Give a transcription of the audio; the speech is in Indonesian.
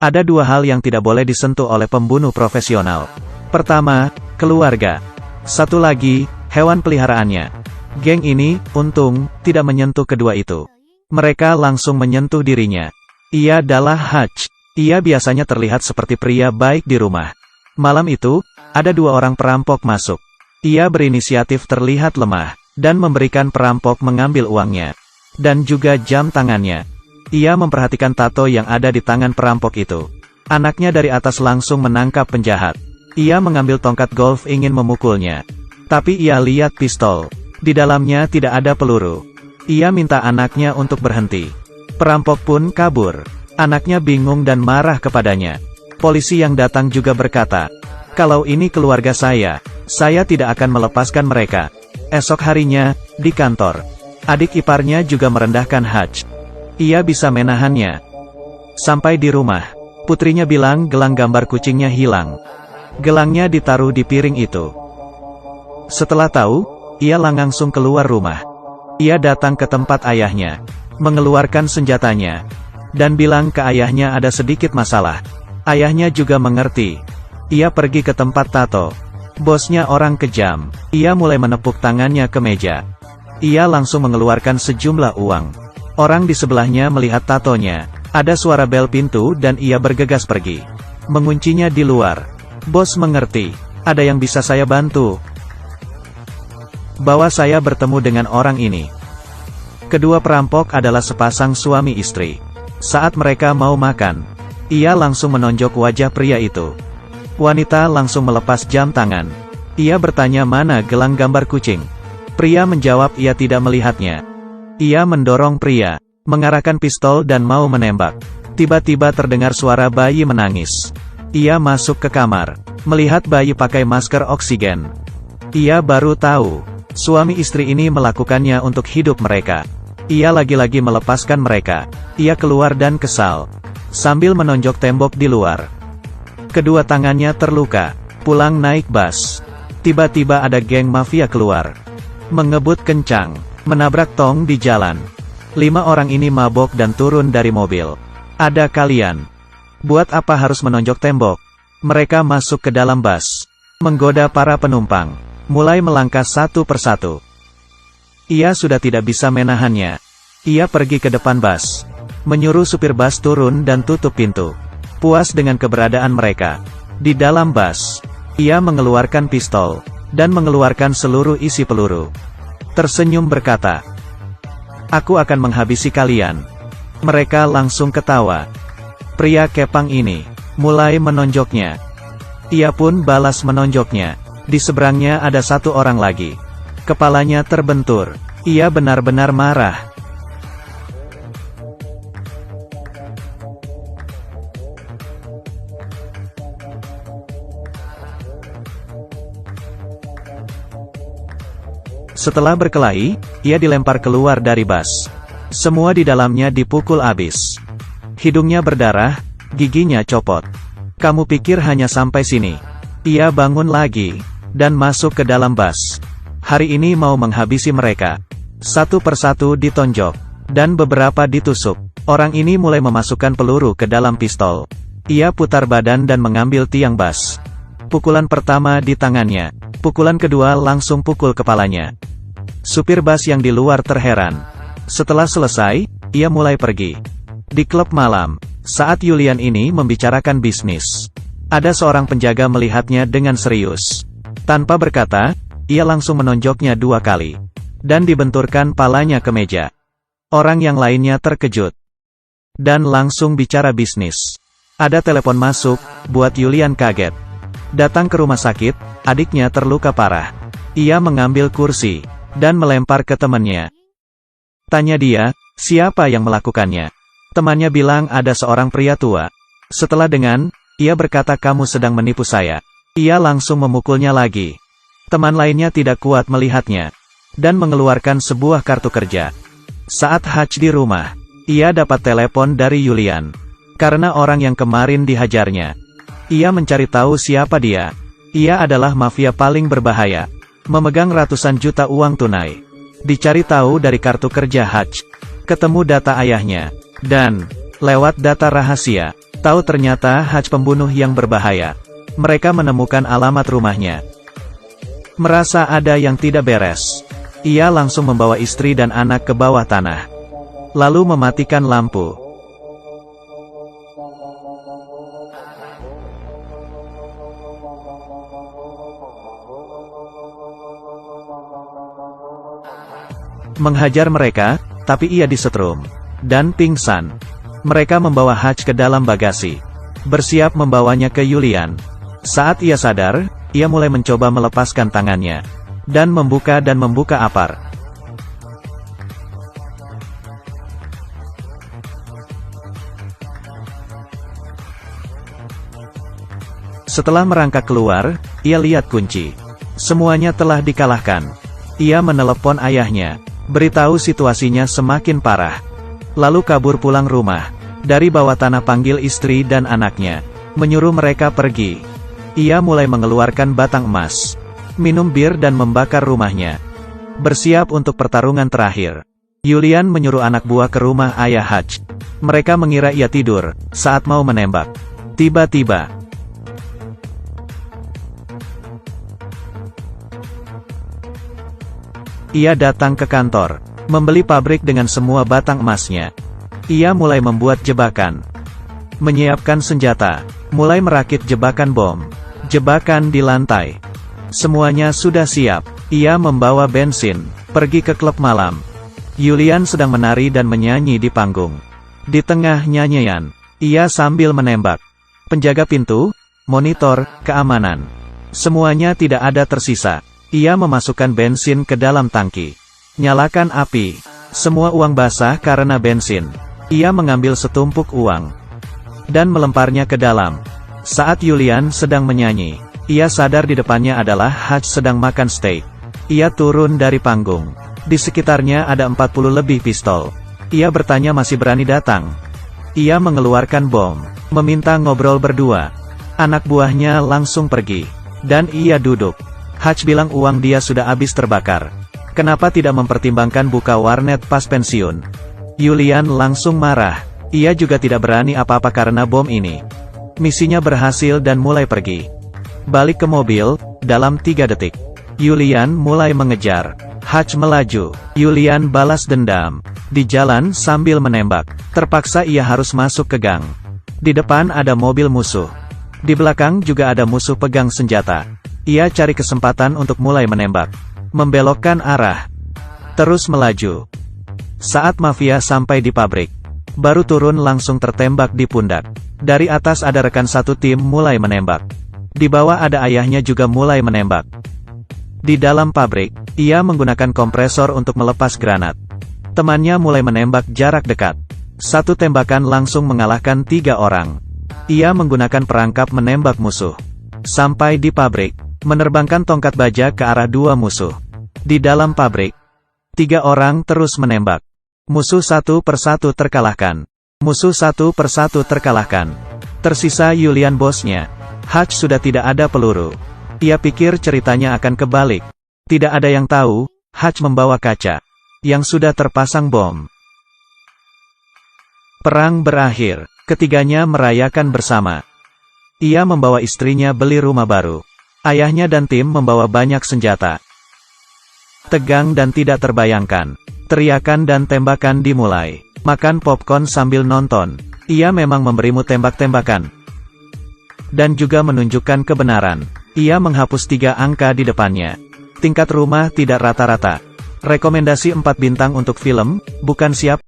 Ada dua hal yang tidak boleh disentuh oleh pembunuh profesional. Pertama, keluarga. Satu lagi, hewan peliharaannya. Geng ini, untung, tidak menyentuh kedua itu. Mereka langsung menyentuh dirinya. Ia adalah Hutch. Ia biasanya terlihat seperti pria baik di rumah. Malam itu, ada dua orang perampok masuk. Ia berinisiatif terlihat lemah, dan memberikan perampok mengambil uangnya. Dan juga jam tangannya. Ia memperhatikan tato yang ada di tangan perampok itu. Anaknya dari atas langsung menangkap penjahat. Ia mengambil tongkat golf ingin memukulnya. Tapi ia lihat pistol. Di dalamnya tidak ada peluru. Ia minta anaknya untuk berhenti. Perampok pun kabur. Anaknya bingung dan marah kepadanya. Polisi yang datang juga berkata, "Kalau ini keluarga saya tidak akan melepaskan mereka." Esok harinya, di kantor, adik iparnya juga merendahkan Hutch. Ia bisa menahannya. Sampai di rumah, putrinya bilang gelang gambar kucingnya hilang. Gelangnya ditaruh di piring itu. Setelah tahu, ia langsung keluar rumah. Ia datang ke tempat ayahnya, mengeluarkan senjatanya, dan bilang ke ayahnya ada sedikit masalah. Ayahnya juga mengerti. Ia pergi ke tempat tato. Bosnya orang kejam. Ia mulai menepuk tangannya ke meja. Ia langsung mengeluarkan sejumlah uang. Orang di sebelahnya melihat tatonya. Ada suara bel pintu dan ia bergegas pergi. Menguncinya di luar. Bos mengerti. Ada yang bisa saya bantu? Bawa saya bertemu dengan orang ini. Kedua perampok adalah sepasang suami istri. Saat mereka mau makan, ia langsung menonjok wajah pria itu. Wanita langsung melepas jam tangan. Ia bertanya mana gelang gambar kucing. Pria menjawab ia tidak melihatnya. Ia mendorong pria, mengarahkan pistol dan mau menembak. Tiba-tiba terdengar suara bayi menangis. Ia masuk ke kamar, melihat bayi pakai masker oksigen. Ia baru tahu, suami istri ini melakukannya untuk hidup mereka. Ia lagi-lagi melepaskan mereka. Ia keluar dan kesal, sambil menonjok tembok di luar. Kedua tangannya terluka. Pulang naik bus. Tiba-tiba ada geng mafia keluar. Mengebut kencang. Menabrak tong di jalan. 5 orang ini mabok dan turun dari mobil. Ada kalian. Buat apa harus menonjok tembok? Mereka masuk ke dalam bus. Menggoda para penumpang. Mulai melangkah satu persatu. Ia sudah tidak bisa menahannya. Ia pergi ke depan bus. Menyuruh supir bus turun dan tutup pintu. Puas dengan keberadaan mereka. Di dalam bus, ia mengeluarkan pistol. Dan mengeluarkan seluruh isi peluru. Tersenyum berkata, "Aku akan menghabisi kalian." Mereka langsung ketawa. Pria kepang ini mulai menonjoknya. Ia pun balas menonjoknya. Di seberangnya ada satu orang lagi. Kepalanya terbentur. Ia benar-benar marah. Setelah berkelahi, ia dilempar keluar dari bus. Semua di dalamnya dipukul abis. Hidungnya berdarah, giginya copot. Kamu pikir hanya sampai sini? Ia bangun lagi, dan masuk ke dalam bus. Hari ini mau menghabisi mereka. Satu persatu ditonjok, dan beberapa ditusuk. Orang ini mulai memasukkan peluru ke dalam pistol. Ia putar badan dan mengambil tiang bus. Pukulan pertama di tangannya. Pukulan kedua langsung pukul kepalanya. Supir bus yang di luar terheran. Setelah selesai, ia mulai pergi. Di klub malam, saat Julian ini membicarakan bisnis, ada seorang penjaga melihatnya dengan serius. Tanpa berkata, ia langsung menonjoknya 2 kali. Dan dibenturkan palanya ke meja. Orang yang lainnya terkejut. Dan langsung bicara bisnis. Ada telepon masuk, buat Julian kaget. Datang ke rumah sakit, adiknya terluka parah. Ia mengambil kursi, dan melempar ke temannya. Tanya dia, siapa yang melakukannya? Temannya bilang ada seorang pria tua. Setelah dengan, ia berkata kamu sedang menipu saya. Ia langsung memukulnya lagi. Teman lainnya tidak kuat melihatnya. Dan mengeluarkan sebuah kartu kerja. Saat Hutch di rumah, ia dapat telepon dari Julian. Karena orang yang kemarin dihajarnya. Ia mencari tahu siapa dia. Ia adalah mafia paling berbahaya. Memegang ratusan juta uang tunai. Dicari tahu dari kartu kerja Hutch. Ketemu data ayahnya. Dan, lewat data rahasia, Tahu ternyata Haj pembunuh yang berbahaya. Mereka menemukan alamat rumahnya. Merasa ada yang tidak beres. Ia langsung membawa istri dan anak ke bawah tanah. Lalu mematikan lampu. Menghajar mereka, tapi ia disetrum dan pingsan. Mereka membawa Haj ke dalam bagasi, bersiap membawanya ke Yulian. Saat ia sadar, ia mulai mencoba melepaskan tangannya, dan membuka apar. Setelah merangkak keluar, ia lihat kunci. Semuanya telah dikalahkan. Ia menelepon ayahnya, beritahu situasinya semakin parah. Lalu kabur pulang rumah. Dari bawah tanah panggil istri dan anaknya, menyuruh mereka pergi. Ia mulai mengeluarkan batang emas, minum bir dan membakar rumahnya. Bersiap untuk pertarungan terakhir. Yulian menyuruh anak buah ke rumah ayah Haj. Mereka mengira ia tidur saat mau menembak. Tiba-tiba, ia datang ke kantor, membeli pabrik dengan semua batang emasnya. Ia mulai membuat jebakan, menyiapkan senjata, mulai merakit jebakan bom, jebakan di lantai. Semuanya sudah siap. Ia membawa bensin, pergi ke klub malam. Yulian sedang menari dan menyanyi di panggung. Di tengah nyanyian, ia sambil menembak. Penjaga pintu, monitor, keamanan. Semuanya tidak ada tersisa. Ia memasukkan bensin ke dalam tangki. Nyalakan api. Semua uang basah karena bensin. Ia mengambil setumpuk uang dan melemparnya ke dalam. Saat Yulian sedang menyanyi, ia sadar di depannya adalah Haj sedang makan steak. Ia turun dari panggung. Di sekitarnya ada 40 lebih pistol. Ia bertanya masih berani datang. Ia mengeluarkan bom, meminta ngobrol berdua. Anak buahnya langsung pergi, dan ia duduk. Haj bilang uang dia sudah habis terbakar. Kenapa tidak mempertimbangkan buka warnet pas pensiun? Yulian langsung marah. Ia juga tidak berani apa-apa karena bom ini. Misinya berhasil dan mulai pergi. Balik ke mobil, dalam 3 detik. Yulian mulai mengejar. Haj melaju. Yulian balas dendam. Di jalan sambil menembak. Terpaksa ia harus masuk ke gang. Di depan ada mobil musuh. Di belakang juga ada musuh pegang senjata. Ia cari kesempatan untuk mulai menembak. Membelokkan arah. Terus melaju. Saat mafia sampai di pabrik, baru turun langsung tertembak di pundak. Dari atas ada rekan satu tim mulai menembak. Di bawah ada ayahnya juga mulai menembak. Di dalam pabrik, ia menggunakan kompresor untuk melepas granat. Temannya mulai menembak jarak dekat. Satu tembakan langsung mengalahkan 3 orang. Ia menggunakan perangkap menembak musuh. Sampai di pabrik, menerbangkan tongkat baja ke arah 2 musuh. Di dalam pabrik, 3 orang terus menembak. Musuh satu persatu terkalahkan. Musuh satu persatu terkalahkan. Tersisa Yulian bosnya. Haj sudah tidak ada peluru. Ia pikir ceritanya akan kebalik. Tidak ada yang tahu, Haj membawa kaca yang sudah terpasang bom. Perang berakhir. Ketiganya merayakan bersama. Ia membawa istrinya beli rumah baru. Ayahnya dan tim membawa banyak senjata. Tegang dan tidak terbayangkan. Teriakan dan tembakan dimulai. Makan popcorn sambil nonton. Ia memang memberimu tembak-tembakan. Dan juga menunjukkan kebenaran. Ia menghapus 3 angka di depannya. Tingkat rumah tidak rata-rata. Rekomendasi 4 bintang untuk film, bukan siap.